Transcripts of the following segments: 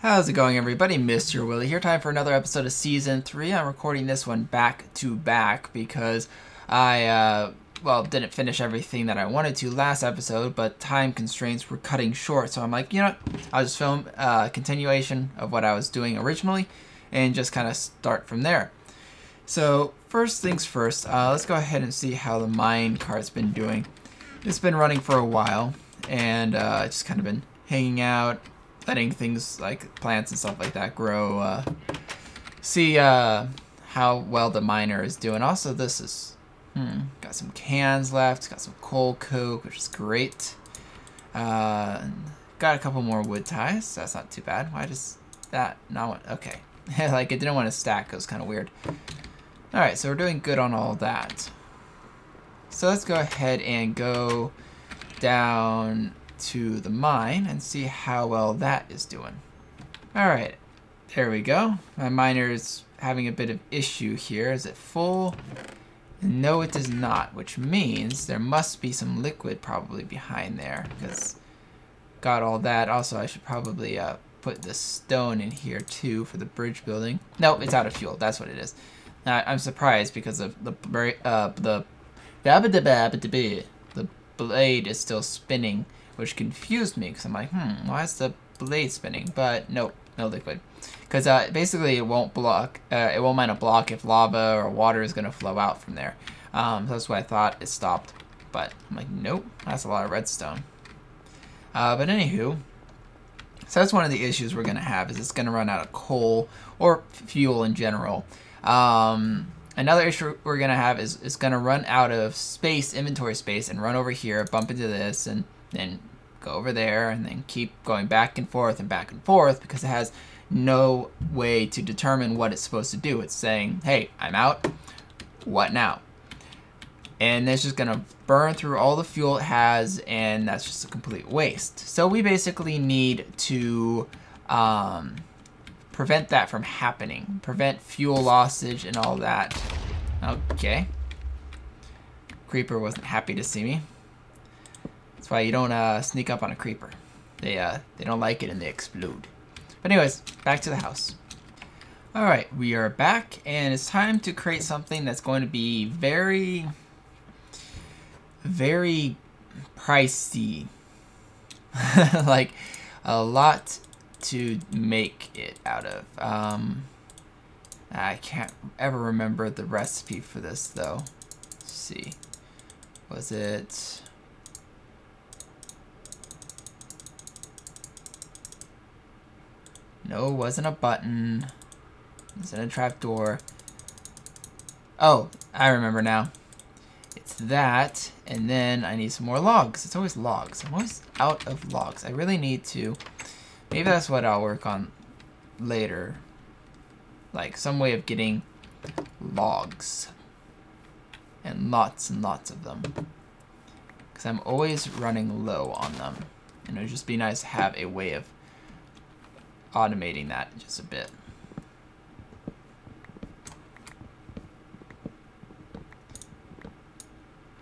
How's it going, everybody? MrYourWilly here. Time for another episode of Season 3. I'm recording this one back to back because I, didn't finish everything that I wanted to last episode, but time constraints were cutting short. So I'm like, you know what? I'll just film a continuation of what I was doing originally and just kind of start from there. So first things first, let's go ahead and see how the mine cart's been doing. It's been running for a while and just kind of been hanging out, letting things like plants and stuff like that grow, see how well the miner is doing. Also, this is, got some cans left, got some coal coke, which is great. Got a couple more wood ties, so that's not too bad. Why does that not want, okay. Like, it didn't want to stack, it was kind of weird. Alright, so we're doing good on all that. So let's go ahead and go down to the mine and see how well that is doing. Alright, there we go. My miner is having a bit of issue here. Is it full? No, it does not, which means there must be some liquid probably behind there, because got all that. Also, I should probably put the stone in here too for the bridge building. No, it's out of fuel. That's what it is. I'm surprised because of the blade is still spinning, which confused me because I'm like, why is the blade spinning? But nope, no liquid. Because basically it won't block, it won't mind a block if lava or water is going to flow out from there. So that's why I thought it stopped. But I'm like, nope, that's a lot of redstone. But anywho, so that's one of the issues we're going to have, is it's going to run out of coal or fuel in general. Another issue we're going to have is it's going to run out of space, inventory space, and run over here, bump into this, and then go over there, and then keep going back and forth because it has no way to determine what it's supposed to do. It's saying, hey, I'm out, what now? And it's just gonna burn through all the fuel it has, and that's just a complete waste. So we basically need to prevent that from happening, prevent fuel lossage and all that. Okay. Creeper wasn't happy to see me. That's why you don't sneak up on a creeper. They don't like it and they explode. But anyways, back to the house. Alright, we are back and it's time to create something that's going to be very, very pricey. Like, a lot to make it out of. I can't ever remember the recipe for this though. Let's see. Was it... No, it wasn't a button. It wasn't a trapdoor. Oh, I remember now. It's that, and then I need some more logs. It's always logs. I'm always out of logs. I really need to... Maybe that's what I'll work on later. Like, some way of getting logs. And lots of them. Because I'm always running low on them. And it would just be nice to have a way of automating that just a bit.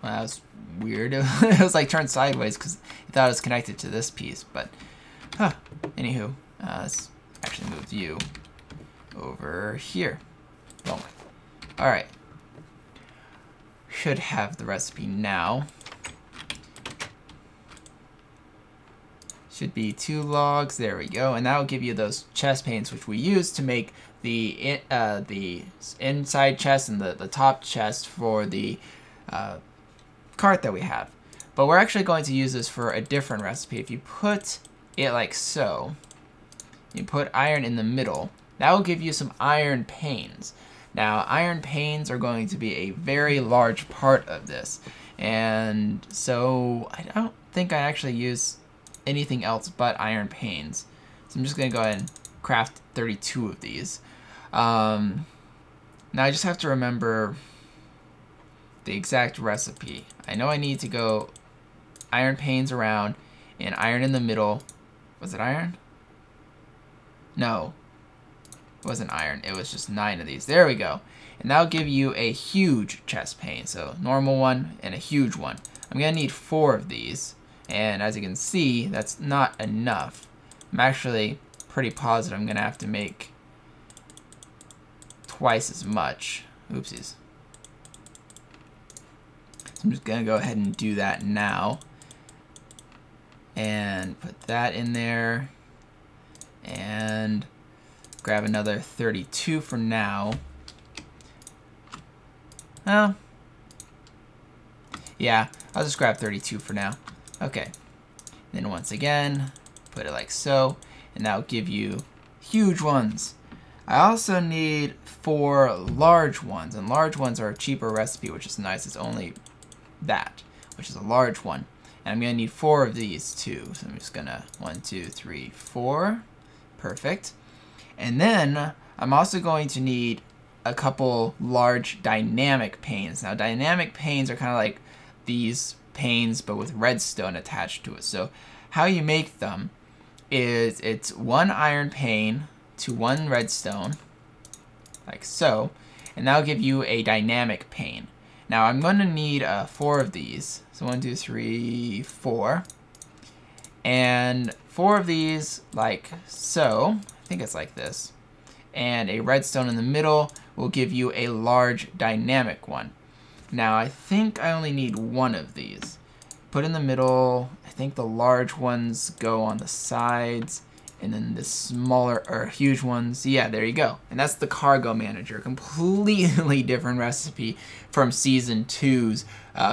Well, that was weird. It was like turned sideways because I thought it was connected to this piece, but anywho, let's actually move you over here. Boom. All right. Should have the recipe now. Should be 2 logs. There we go, and that will give you those chest panes, which we use to make the inside chest and the top chest for the cart that we have. But we're actually going to use this for a different recipe. If you put it like so, you put iron in the middle, that will give you some iron panes. Now, iron panes are going to be a very large part of this, and so I don't think I actually use anything else but iron panes. So I'm just going to go ahead and craft 32 of these. Now I just have to remember the exact recipe. I know I need to go iron panes around and iron in the middle. Was it iron? No, it wasn't iron. It was just 9 of these. There we go. And that'll give you a huge chest pane. So normal one and a huge one. I'm going to need 4 of these. And as you can see, that's not enough. I'm actually pretty positive I'm going to have to make twice as much. Oopsies. So I'm just going to go ahead and do that now. And put that in there. And grab another 32 for now. Oh. Yeah, I'll just grab 32 for now. Okay. Then once again, put it like so. And that'll give you huge ones. I also need 4 large ones. And large ones are a cheaper recipe, which is nice. It's only that, which is a large one. And I'm going to need 4 of these too. So I'm just going to 1, 2, 3, 4. Perfect. And then I'm also going to need a couple large dynamic panes. Now dynamic panes are kind of like these panes but with redstone attached to it. So how you make them is it's 1 iron pane to 1 redstone, like so, and that'll give you a dynamic pane. Now I'm going to need 4 of these. So 1, 2, 3, 4. And 4 of these like so. I think it's like this. And a redstone in the middle will give you a large dynamic one. Now I think I only need 1 of these. Put in the middle. I think the large ones go on the sides, and then the smaller or huge ones, yeah, there you go. And that's the cargo manager. Completely different recipe from season 2's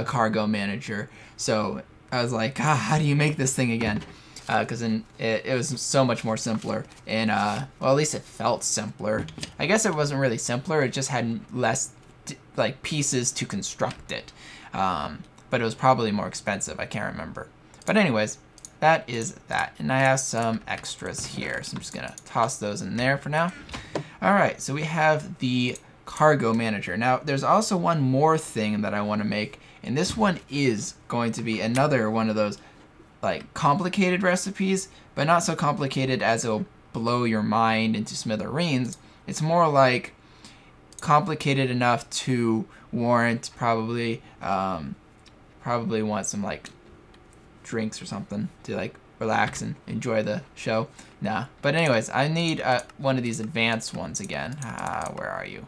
cargo manager. So I was like, how do you make this thing again? Because it was so much more simpler, and well, at least it felt simpler. I guess it wasn't really simpler, it just had less like pieces to construct it, but it was probably more expensive. I can't remember, but anyways, that is that. And I have some extras here, so I'm just gonna toss those in there for now. All right, so we have the cargo manager. Now there's also one more thing that I want to make, and this one is going to be another one of those like complicated recipes, but not so complicated as it'll blow your mind into smithereens. It's more like complicated enough to warrant probably want some like drinks or something to like relax and enjoy the show. Nah, but anyways, I need one of these advanced ones again. Where are you?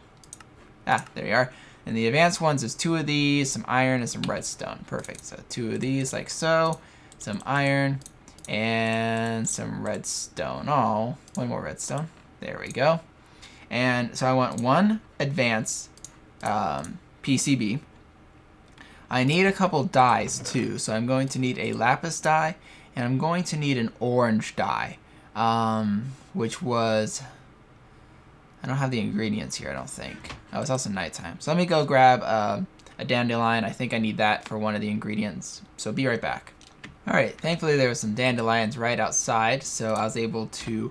Ah, there you are. And the advanced ones is 2 of these, some iron, and some redstone. Perfect. So 2 of these like so. Some iron and some redstone. Oh, 1 more redstone. There we go. And so I want 1 advanced PCB. I need a couple dyes too. So I'm going to need a lapis dye, and I'm going to need an orange dye, which was, I don't have the ingredients here, I don't think. Oh, it's also nighttime. So let me go grab a dandelion. I think I need that for one of the ingredients. So be right back. Alright, thankfully there were some dandelions right outside, so I was able to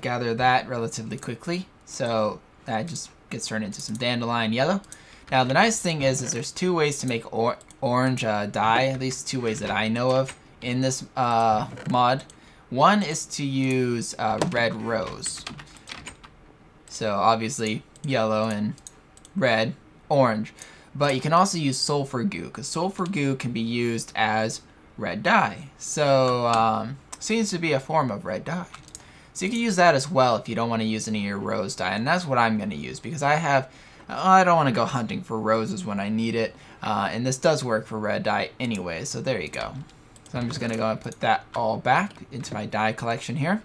gather that relatively quickly. So that just gets turned into some dandelion yellow. Now the nice thing is there's 2 ways to make orange dye, at least 2 ways that I know of in this mod. One is to use red rose. So obviously yellow and red, orange. But you can also use sulfur goo, because sulfur goo can be used as red dye. So seems to be a form of red dye. So you can use that as well if you don't want to use any of your rose dye, and that's what I'm going to use because I don't want to go hunting for roses when I need it, and this does work for red dye anyway, so there you go. So I'm just going to go and put that all back into my dye collection here.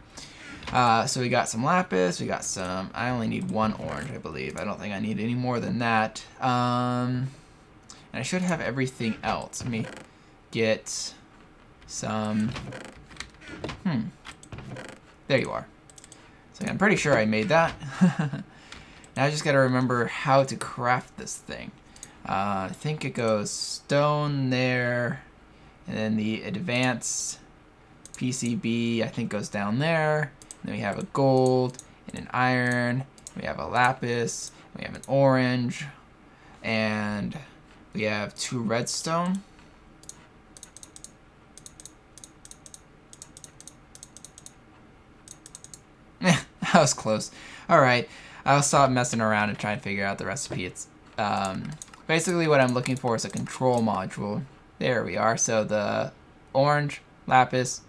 So we got some lapis, we got some, I only need 1 orange I believe, I don't think I need any more than that. And I should have everything else. Let me get some, there you are. So I'm pretty sure I made that. Now I just gotta remember how to craft this thing. I think it goes stone there, and then the advanced PCB I think goes down there. And then we have a gold and an iron. We have a lapis. We have an orange, and we have 2 redstone. That was close. Alright, I'll stop messing around and try and figure out the recipe. It's basically what I'm looking for is a control module. There we are. So the orange, lapis,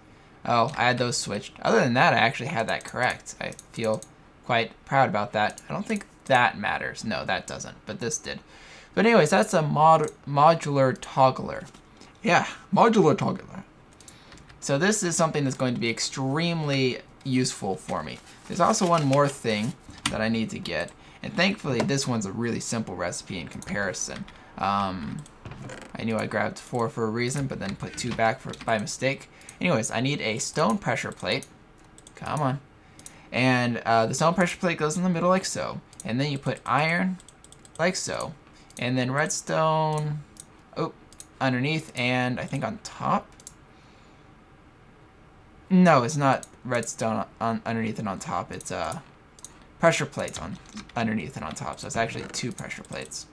Oh, I had those switched. Other than that, I actually had that correct. I feel quite proud about that. I don't think that matters. No, that doesn't, but this did. But anyways, that's a modular toggler. Yeah, modular toggler. So this is something that's going to be extremely useful for me. There's also one more thing that I need to get, and thankfully this one's a really simple recipe in comparison. I knew I grabbed 4 for a reason, but then put 2 back by mistake. Anyways, I need a stone pressure plate. Come on. And the stone pressure plate goes in the middle like so. And then you put iron like so. And then redstone underneath and I think on top. No, it's not redstone underneath and on top. It's pressure plates underneath and on top. So it's actually 2 pressure plates.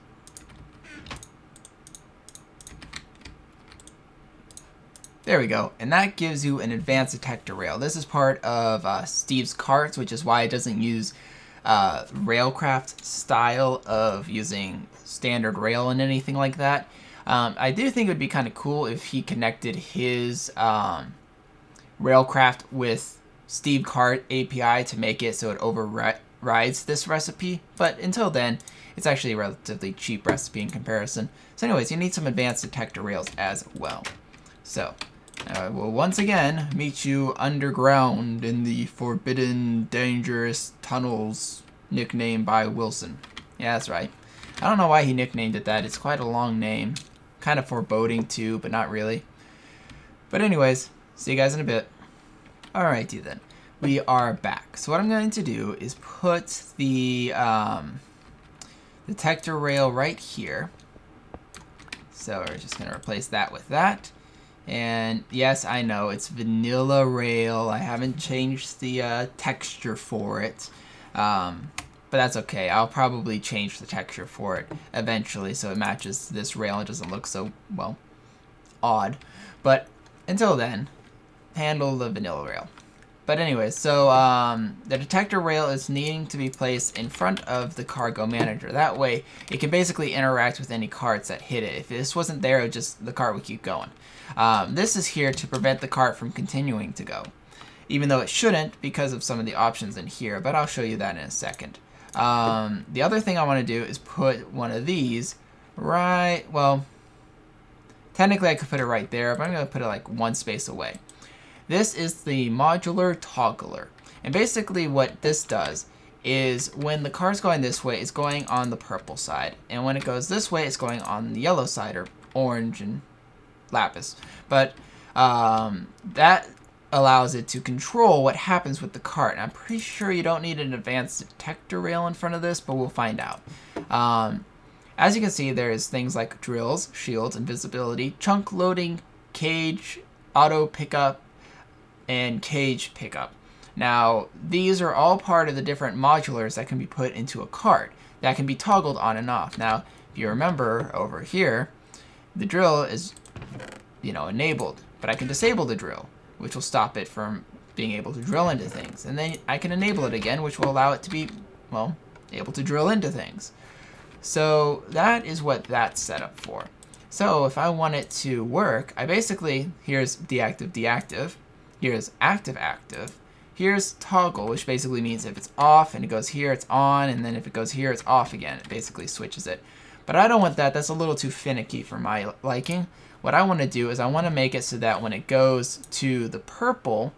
There we go, and that gives you an advanced detector rail. This is part of Steve's carts, which is why it doesn't use Railcraft style of using standard rail and anything like that. I do think it would be kind of cool if he connected his Railcraft with Steve Cart API to make it so it overrides this recipe, but until then, it's actually a relatively cheap recipe in comparison. So anyways, you need some advanced detector rails as well. So, I will once again meet you underground in the forbidden, dangerous tunnels nicknamed by Wilson. Yeah, that's right. I don't know why he nicknamed it that. It's quite a long name. Kind of foreboding too, but not really. But anyways, see you guys in a bit. Alrighty then. We are back. So what I'm going to do is put the detector rail right here. So we're just going to replace that with that. And yes, I know it's vanilla rail. I haven't changed the texture for it, but that's okay. I'll probably change the texture for it eventually so it matches this rail and doesn't look so, well, odd. But until then, handle the vanilla rail. But anyway, so the detector rail is needing to be placed in front of the cargo manager. That way, it can basically interact with any carts that hit it. If this wasn't there, the cart would keep going. This is here to prevent the cart from continuing to go, even though it shouldn't because of some of the options in here, but I'll show you that in a second. The other thing I want to do is put one of these right, well, technically I could put it right there, but I'm going to put it like 1 space away. This is the Modular Toggler, and basically what this does is when the car's going this way, it's going on the purple side, and when it goes this way, it's going on the yellow side, or orange and lapis. But that allows it to control what happens with the cart. And I'm pretty sure you don't need an advanced detector rail in front of this, but we'll find out. As you can see, there's things like drills, shields, invisibility, chunk loading, cage, auto pickup, and cage pickup. Now, these are all part of the different modulars that can be put into a cart that can be toggled on and off. Now, if you remember over here, the drill is, enabled, but I can disable the drill, which will stop it from being able to drill into things. And then I can enable it again, which will allow it to be, well, able to drill into things. So that is what that's set up for. So if I want it to work, I basically, here's deactive, deactive, here's active, active, here's toggle, which basically means if it's off and it goes here, it's on, and then if it goes here, it's off again. It basically switches it. But I don't want that. That's a little too finicky for my liking. What I want to do is I want to make it so that when it goes to the purple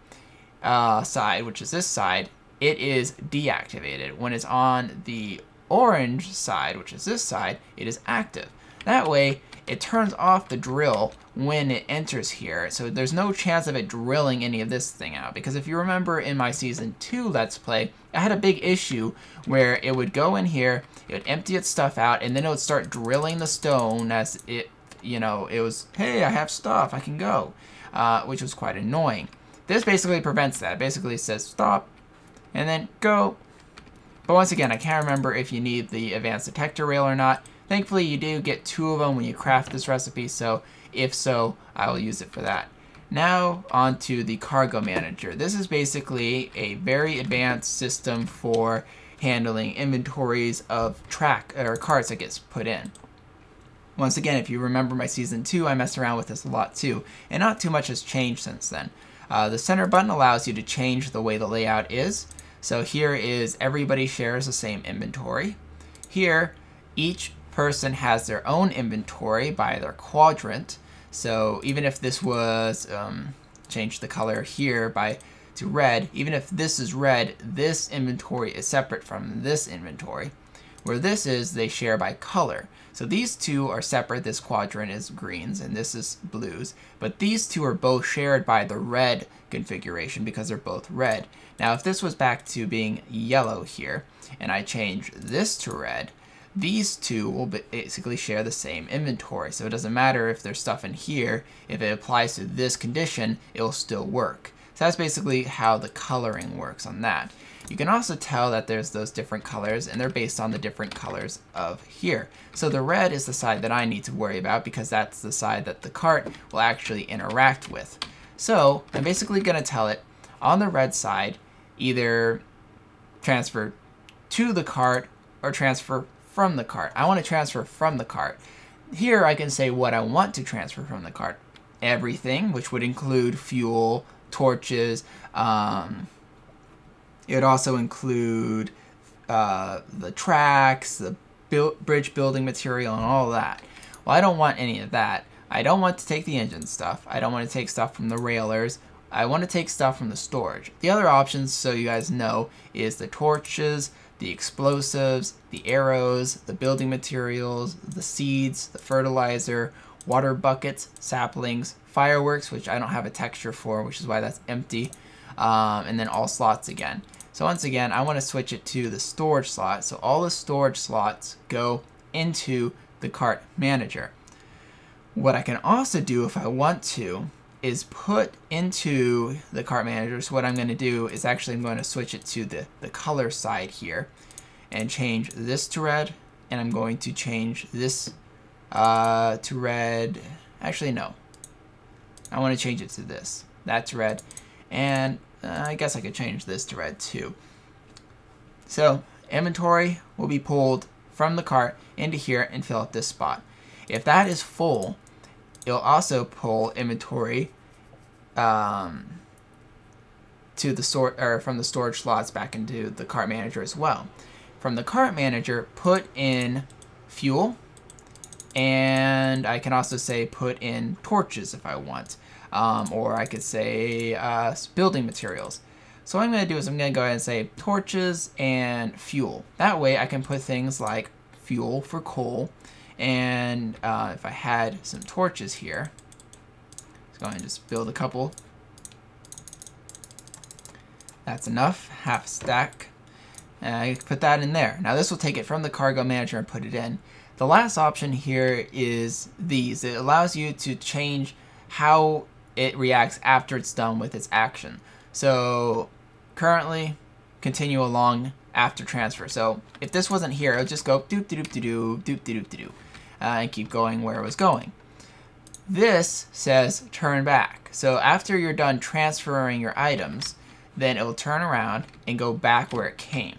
side, which is this side, it is deactivated. When it's on the orange side, which is this side, it is active. That way, it turns off the drill when it enters here, so there's no chance of it drilling any of this thing out. Because if you remember in my Season 2 Let's Play, I had a big issue where it would go in here, it would empty its stuff out, and then it would start drilling the stone as it, it was, hey, I have stuff, I can go, which was quite annoying. This basically prevents that. It basically says stop, and then go. But once again, I can't remember if you need the advanced detector rail or not. Thankfully, you do get 2 of them when you craft this recipe, so if so, I will use it for that. Now, on to the cargo manager. This is basically a very advanced system for handling inventories of carts that gets put in. Once again, if you remember my Season 2, I messed around with this a lot too, and not too much has changed since then. The center button allows you to change the way the layout is. So here is everybody shares the same inventory. Here, each person has their own inventory by their quadrant. So even if this was, change the color here to red, even if this is red, this inventory is separate from this inventory. Where this is, they share by color. So these two are separate. This quadrant is greens and this is blues. But these two are both shared by the red configuration because they're both red. Now if this was back to being yellow here, and I change this to red, these two will basically share the same inventory. So it doesn't matter if there's stuff in here, if it applies to this condition, it'll still work. So that's basically how the coloring works on that. You can also tell that there's those different colors, and they're based on the different colors of here. So the red is the side that I need to worry about because that's the side that the cart will actually interact with. So I'm basically going to tell it on the red side, either transfer to the cart or transfer from the cart. I want to transfer from the cart. Here I can say what I want to transfer from the cart. Everything, which would include fuel, torches, it would also include the tracks, the bridge building material, and all of that. Well, I don't want any of that. I don't want to take the engine stuff. I don't want to take stuff from the railers. I want to take stuff from the storage. The other options, so you guys know, is the torches, the explosives, the arrows, the building materials, the seeds, the fertilizer, water buckets, saplings, fireworks, which I don't have a texture for, which is why that's empty, and then all slots again. So once again, I want to switch it to the storage slot. So all the storage slots go into the cart manager. What I can also do if I want to is put into the cart manager. So what I'm going to do is actually I'm going to switch it to the color side here and change this to red. And I'm going to change this to red. Actually, no. I want to change it to this. That's red. And I guess I could change this to red too. So inventory will be pulled from the cart into here and fill out this spot. If that is full, it'll also pull inventory to the from the storage slots back into the cart manager as well. From the cart manager, put in fuel, and I can also say put in torches if I want. Or I could say building materials. So what I'm going to do is I'm going to go ahead and say torches and fuel. That way I can put things like fuel for coal. And if I had some torches here, let's go ahead and just build a couple. That's enough, half a stack. And I put that in there. Now this will take it from the cargo manager and put it in. The last option here is these. It allows you to change how it reacts after it's done with its action. So currently, continue along after transfer. So if this wasn't here, it would just go doop doop doop doop doop doop and keep going where it was going. This says turn back. So after you're done transferring your items, then it will turn around and go back where it came.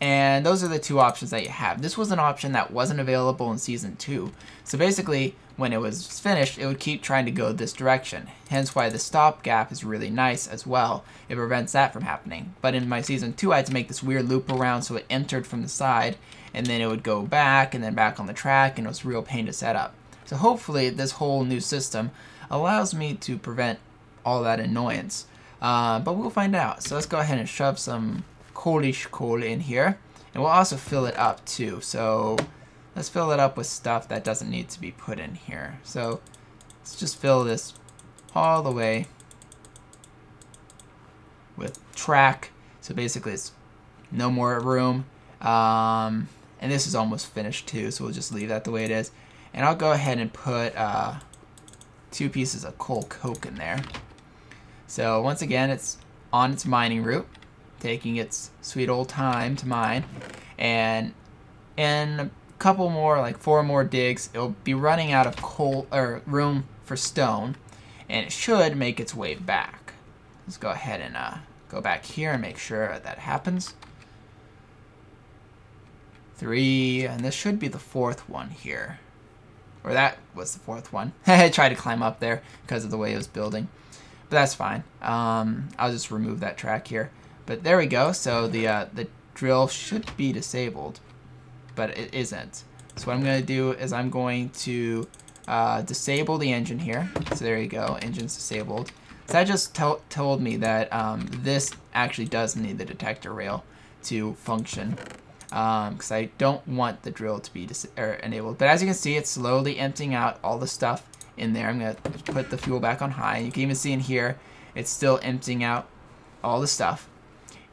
And those are the two options that you have. This was an option that wasn't available in Season 2. So basically, when it was finished, it would keep trying to go this direction. Hence why the stop gap is really nice as well. It prevents that from happening. But in my Season 2, I had to make this weird loop around so it entered from the side, and then it would go back, and then back on the track, and it was a real pain to set up. So hopefully, this whole new system allows me to prevent all that annoyance. But we'll find out. So let's go ahead and shove some coalish coal in here, and we'll also fill it up too. So let's fill it up with stuff that doesn't need to be put in here. So let's just fill this all the way with track. So basically it's no more room, and this is almost finished too, so we'll just leave that the way it is. And I'll go ahead and put 2 pieces of coal coke in there. So once again, it's on its mining route, taking its sweet old time to mine, and in a couple more, like 4 more digs, it'll be running out of coal or room for stone, and it should make its way back. Let's go ahead and go back here and make sure that happens. 3, and this should be the 4th one here, or that was the 4th one. I tried to climb up there because of the way it was building. but that's fine. I'll just remove that track here. But there we go. So the drill should be disabled, but it isn't. So what I'm going to do is I'm going to disable the engine here. So there you go, engine's disabled. So that just told me that this actually does need the detector rail to function, because I don't want the drill to be enabled. But as you can see, it's slowly emptying out all the stuff in there. I'm going to put the fuel back on high. You can even see in here, it's still emptying out all the stuff.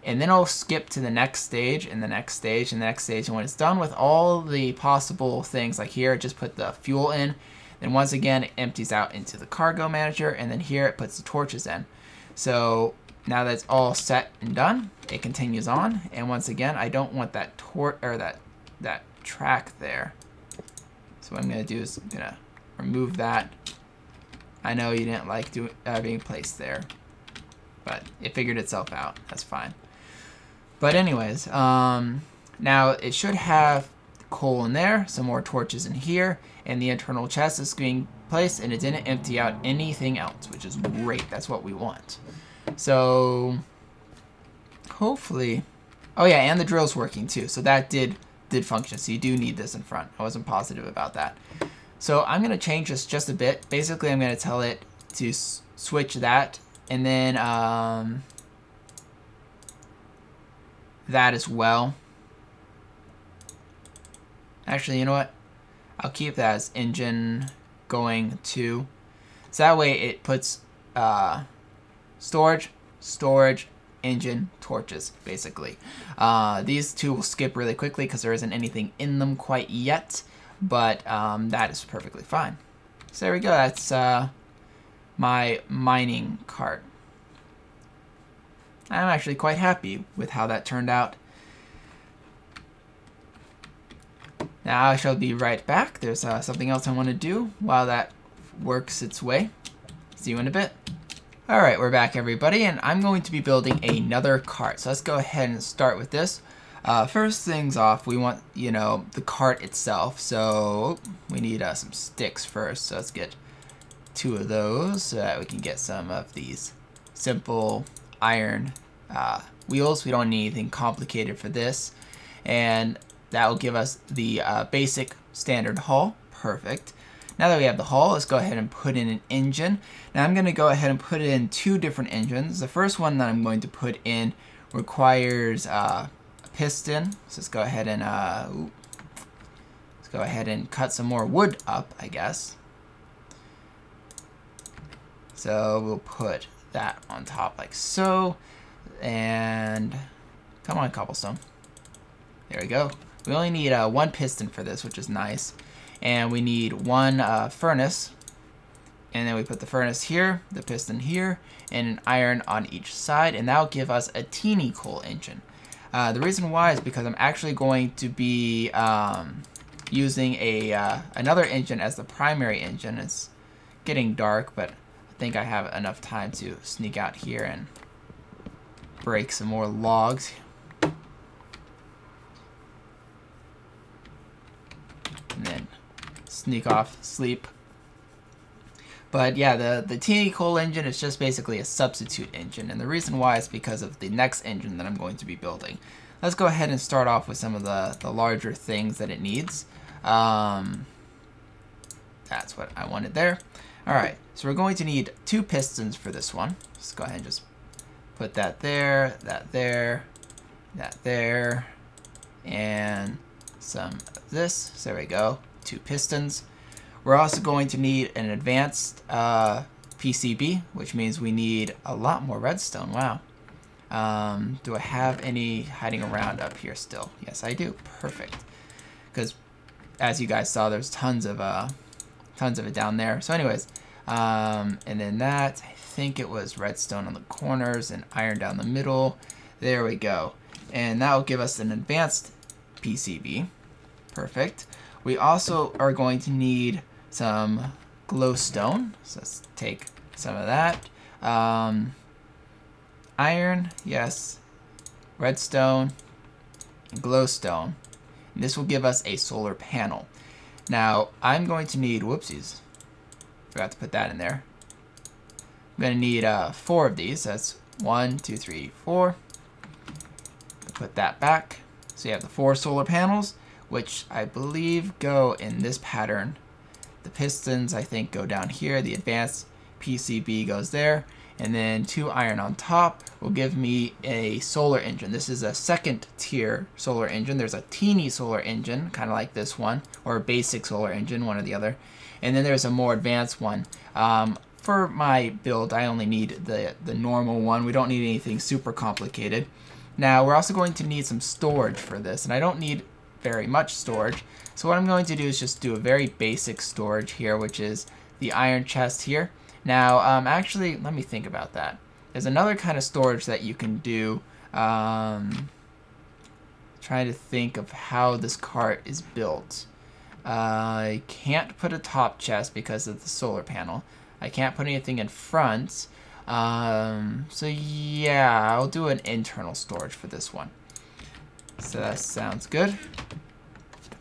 And then I'll skip to the next stage, and the next stage, and the next stage. And when it's done with all the possible things, like here, just put the fuel in. Then once again, it empties out into the cargo manager, and then here it puts the torches in. So now that it's all set and done, it continues on. And once again, I don't want that that track there. So what I'm gonna do is I'm gonna remove that. I know you didn't like being placed there, but it figured itself out. That's fine. But anyways, now it should have coal in there, some more torches in here, and the internal chest is being placed, and it didn't empty out anything else, which is great. That's what we want. So hopefully, oh yeah, and the drill's working too. So that did function. So you do need this in front. I wasn't positive about that. So I'm gonna change this just a bit. Basically, I'm gonna tell it to switch that, and then that as well. Actually, you know what? I'll keep that as engine going to. So that way it puts storage, engine, torches, basically. These two will skip really quickly because there isn't anything in them quite yet, but that is perfectly fine. So there we go. That's my mining cart. I'm actually quite happy with how that turned out. Now I shall be right back. There's something else I want to do while that works its way. See you in a bit. Alright, we're back everybody, and I'm going to be building another cart. So let's go ahead and start with this. First things off, we want, the cart itself. So we need some sticks first. So let's get 2 of those so that we can get some of these simple iron wheels. We don't need anything complicated for this. And that will give us the basic standard hull. Perfect. Now that we have the hull, let's go ahead and put in an engine. Now I'm going to go ahead and put in 2 different engines. The first one that I'm going to put in requires a piston. So let's go ahead and cut some more wood up, I guess. So we'll put that on top like so. And come on, cobblestone. There we go. We only need 1 piston for this, which is nice. And we need 1 furnace. And then we put the furnace here, the piston here, and an iron on each side. And that'll give us a teeny coal engine. The reason why is because I'm actually going to be using another engine as the primary engine. It's getting dark, but I think I have enough time to sneak out here and break some more logs. And then sneak off, sleep. But yeah, the teeny coal engine is just basically a substitute engine, and the reason why is because of the next engine that I'm going to be building. Let's go ahead and start off with some of the larger things that it needs. That's what I wanted there. Alright, so we're going to need 2 pistons for this one. Let's go ahead and just put that there, that there, that there, and some of this. So there we go, 2 pistons. We're also going to need an advanced PCB, which means we need a lot more redstone. Wow. Do I have any hiding around up here still? Yes, I do. Perfect. Because as you guys saw, there's tons of it down there. So anyways, and then that, I think it was redstone on the corners and iron down the middle. There we go. And that will give us an advanced PCB. Perfect. We also are going to need some glowstone. So let's take some of that. Iron, yes. Redstone, and glowstone. And this will give us a solar panel. Now, I'm going to need, whoopsies. Forgot to put that in there. I'm I'm going to need 4 of these. That's 1, 2, 3, 4. Put that back. So you have the 4 solar panels, which I believe go in this pattern. The pistons, I think, go down here. The advanced PCB goes there. And then 2 iron on top will give me a solar engine. This is a second tier solar engine. There's a teeny solar engine, kind of like this one, or a basic solar engine, one or the other. And then there's a more advanced one. For my build, I only need the normal one. We don't need anything super complicated. Now, we're also going to need some storage for this, and I don't need very much storage. So what I'm going to do is just do a very basic storage here, which is the iron chest here. Now, actually, let me think about that. There's another kind of storage that you can do. Trying to think of how this cart is built. I can't put a top chest because of the solar panel. I can't put anything in front. So yeah, I'll do an internal storage for this one. So that sounds good.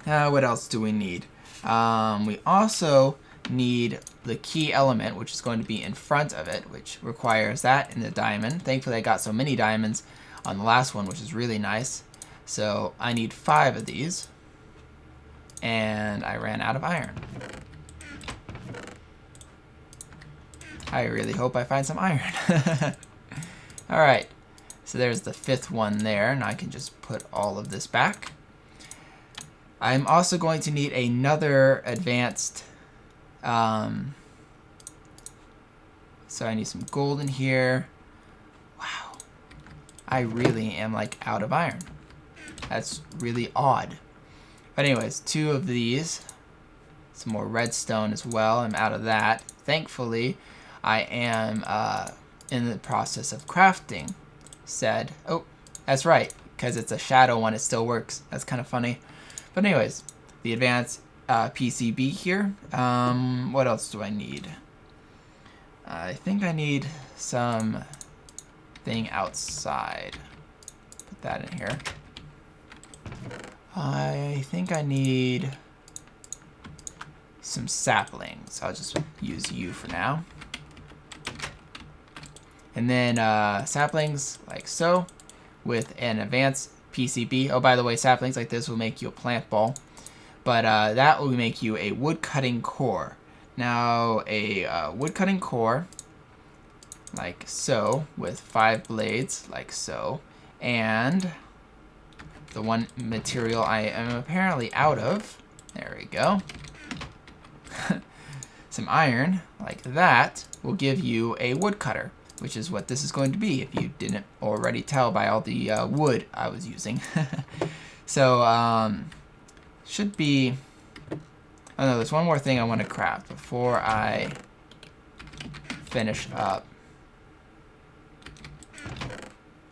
What else do we need? We also need the key element, which is going to be in front of it, which requires that in the diamond. Thankfully, I got so many diamonds on the last one, which is really nice. So I need 5 of these, and I ran out of iron. I really hope I find some iron. Alright, so there's the 5th one there, and I can just put all of this back. I'm also going to need another advanced, so I need some gold in here. Wow, I really am like out of iron. That's really odd. But anyways, 2 of these, some more redstone as well. I'm out of that. Thankfully, I am in the process of crafting said. Oh, that's right, because it's a shadow one, it still works. That's kind of funny. But anyways, the advanced PCB here. What else do I need? I think I need some thing outside. Put that in here. I think I need some saplings. I'll just use you for now. And then saplings like so with an advanced PCB. Oh, by the way, saplings like this will make you a plant ball. But that will make you a wood cutting core. Now, a wood cutting core like so with 5 blades like so. And the one material I am apparently out of. There we go. Some iron like that will give you a woodcutter, which is what this is going to be if you didn't already tell by all the wood I was using. So, should be... Oh no, there's one more thing I want to craft before I finish up.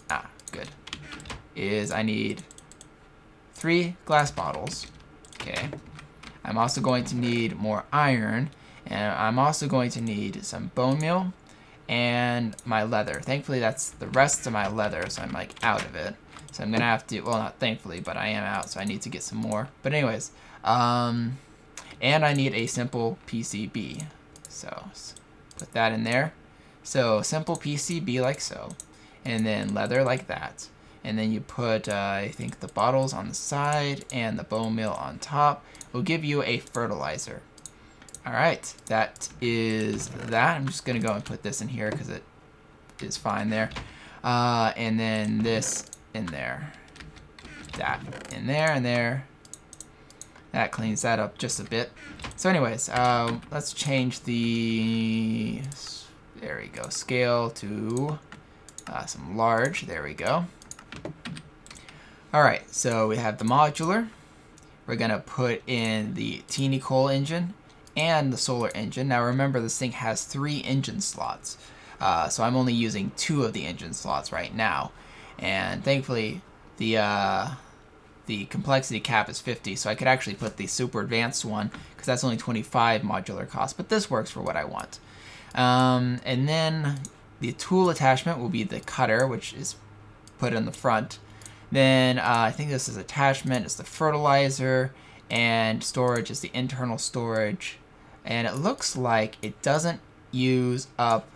Ah, good. Is I need 3 glass bottles. Okay. I'm also going to need more iron, and I'm also going to need some bone meal and my leather. Thankfully, that's the rest of my leather, so I'm like out of it. So I'm gonna have to, well, not thankfully, but I am out, so I need to get some more. But anyways, and I need a simple PCB. So put that in there. So simple PCB like so, and then leather like that. And then you put, I think, the bottles on the side and the bone meal on top. Will give you a fertilizer. Alright, that is that. I'm just going to go and put this in here because it is fine there. And then this in there. That in there and there. That cleans that up just a bit. So anyways, let's change the, there we go, scale to some large. There we go. Alright, so we have the modular. We're going to put in the teeny coal engine and the solar engine. Now remember, this thing has 3 engine slots. So I'm only using 2 of the engine slots right now. And thankfully, the complexity cap is 50, so I could actually put the super advanced one, because that's only 25 modular cost, but this works for what I want. And then the tool attachment will be the cutter, which is put in the front. Then I think this is attachment, is the fertilizer, and storage is the internal storage. And it looks like it doesn't use up,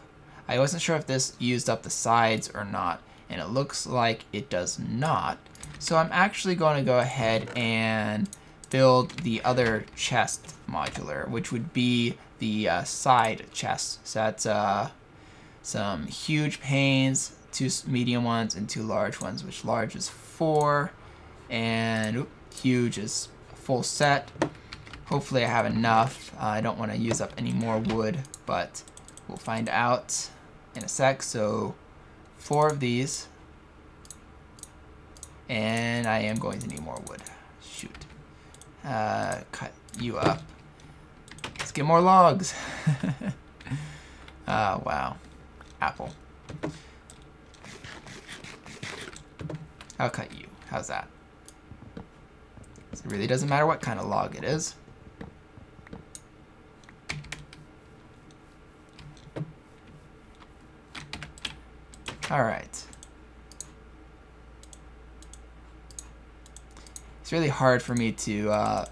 I wasn't sure if this used up the sides or not, and it looks like it does not. So I'm actually going to go ahead and build the other chest modular, which would be the side chest. So that's some huge panes, 2 medium ones, and 2 large ones, which large is 4, and huge is a full set. Hopefully I have enough. I don't want to use up any more wood, but we'll find out in a sec. So 4 of these, and I am going to need more wood. Shoot. Cut you up. Let's get more logs. Wow. Apple. I'll cut you. How's that? It really doesn't matter what kind of log it is. All right. It's really hard for me to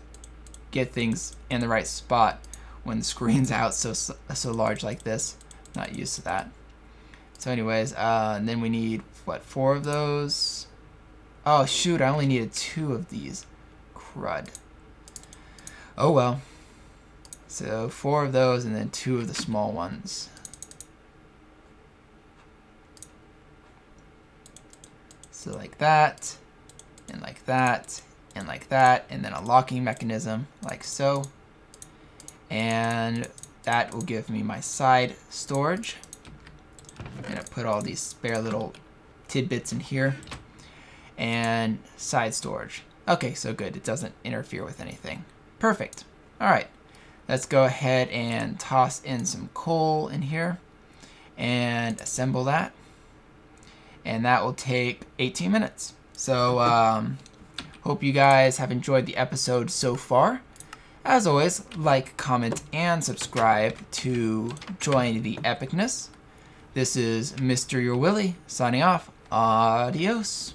get things in the right spot when the screen's out so large like this. Not used to that. So anyways, and then we need, what, 4 of those? Oh shoot, I only needed 2 of these. Crud. Oh well. So 4 of those and then 2 of the small ones. So like that, and like that, and like that, and then a locking mechanism like so. And that will give me my side storage. I'm gonna put all these spare little tidbits in here. And side storage. Okay, so good. It doesn't interfere with anything. Perfect. All right. Let's go ahead and toss in some coal in here and assemble that. And that will take 18 minutes. So hope you guys have enjoyed the episode so far. As always, like, comment, and subscribe to join the epicness. This is MrYourWilly signing off. Adios.